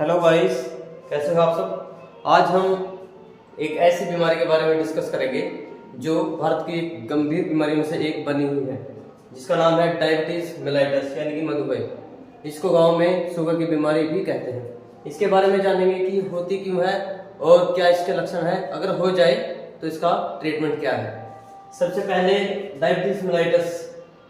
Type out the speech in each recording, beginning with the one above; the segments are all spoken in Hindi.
हेलो गाइस, कैसे हो आप सब। आज हम एक ऐसी बीमारी के बारे में डिस्कस करेंगे जो भारत की एक गंभीर बीमारियों में से एक बनी हुई है, जिसका नाम है डायबिटीज मेलाइटस यानी कि मधुमेह। इसको गांव में शुगर की बीमारी भी कहते हैं। इसके बारे में जानेंगे कि होती क्यों है और क्या इसके लक्षण है, अगर हो जाए तो इसका ट्रीटमेंट क्या है। सबसे पहले डायबिटीज मेलाइटस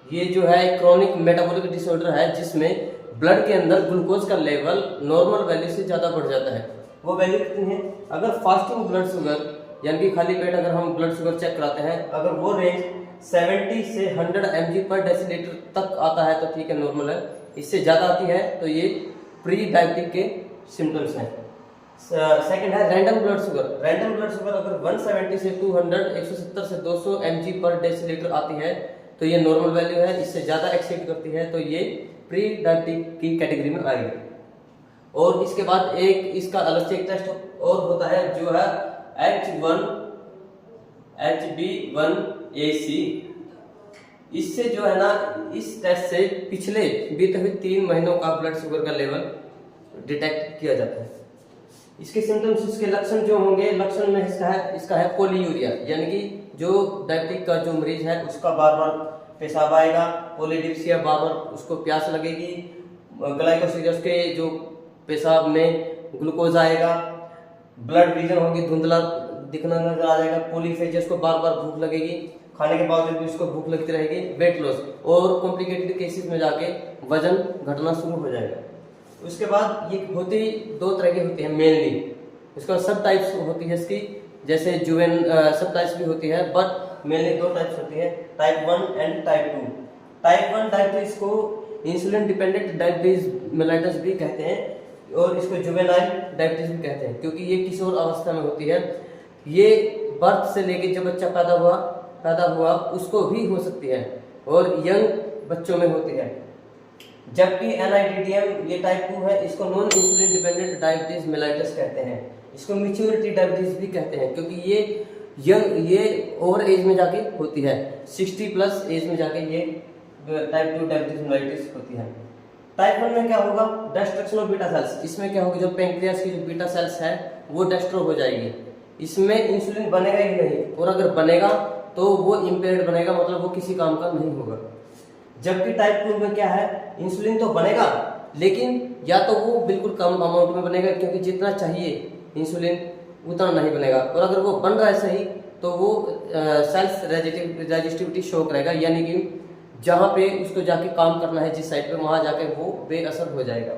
ये जो है क्रोनिक मेटाबॉलिक डिसऑर्डर है, जिसमें ब्लड के अंदर ग्लूकोज का लेवल नॉर्मल वैल्यू से ज़्यादा बढ़ जाता है। वो वैल्यू कितनी है? अगर फास्टिंग ब्लड शुगर यानी कि खाली पेट अगर हम ब्लड शुगर चेक कराते हैं, अगर वो रेंज 70 से 100 mg पर डेसीलीटर तक आता है तो ठीक है, नॉर्मल है। इससे ज़्यादा आती है तो ये प्री डायबिटिक के सिम्टम्स हैं। सेकंड है random blood sugar. Random blood sugar अगर 170 से 200, 170 से 200 mg पर डेसीलीटर आती है तो ये नॉर्मल वैल्यू है। इससे ज़्यादा एक्सीड करती है तो ये प्री डायबिटिक की कैटेगरी में आएगी। और इसके बाद एक इसका अलग से एक टेस्ट और होता है जो है HbA1c। इससे जो है ना, इस टेस्ट से पिछले बीते हुए 3 महीनों का ब्लड शुगर का लेवल डिटेक्ट किया जाता है। इसके सिम्टम्स, इसके लक्षण जो होंगे, लक्षण में इसका है पॉलीयूरिया, यानी कि जो डायबिटिक का जो मरीज है उसका बार बार पेशाब आएगा। पॉलीडिप्सिया, बार बार उसको प्यास लगेगी। ग्लाइकोसिडस के जो पेशाब में ग्लूकोज आएगा। ब्लड विजन होगी, धुंधला दिखना नजर आ जाएगा। पॉलीफेजिया को बार बार भूख लगेगी, खाने के बावजूद भी उसको भूख लगती रहेगी। वेट लॉस और कॉम्प्लिकेटेड केसेस में जाके वजन घटना शुरू हो जाएगा। उसके बाद ये होती 2 तरह की होती है मेनली। इसका सब टाइप्स होती है इसकी, जैसे जुवेन सब टाइप्स भी होती है, बट मेनली 2 टाइप्स होती है, type 1 and type 2। Type 1 diabetes को इंसुलिन डिपेंडेंट डायबिटीज मेलाइटस भी कहते हैं और इसको जुवेनाइल डायबिटीज भी कहते हैं, क्योंकि ये किशोर अवस्था में होती है। ये बर्थ से लेके जब बच्चा पैदा हुआ उसको भी हो सकती है और यंग बच्चों में होती है। जबकि NIDDM ये टाइप 2 है, इसको non insulin dependent diabetes mellitus कहते हैं। इसको मैच्योरिटी डायबिटीज भी कहते हैं, क्योंकि ये ओवर एज में जाके होती है। 60 प्लस एज में जाके ये टाइप 2 डायबिटीज मेलाइटिस होती है। टाइप 1 में क्या होगा? Destruction of beta cells. इसमें क्या होगा, जो पेंक्रियास की जो बीटा सेल्स है वो डिस्ट्रॉय हो जाएगी। इसमें इंसुलिन बनेगा ही नहीं, और अगर बनेगा तो वो इम्पेयर्ड बनेगा, मतलब वो किसी काम का नहीं होगा। जबकि टाइप 2 में क्या है, इंसुलिन तो बनेगा लेकिन या तो वो बिल्कुल कम अमाउंट में बनेगा, क्योंकि जितना चाहिए इंसुलिन उतना नहीं बनेगा, और अगर वो बन रहा है सही तो वो सेल्फ रेजिस्टिविटी शो करेगा, यानी कि जहाँ पे उसको जाके काम करना है जिस साइड पे, वहाँ जाके वो बेअसर हो जाएगा।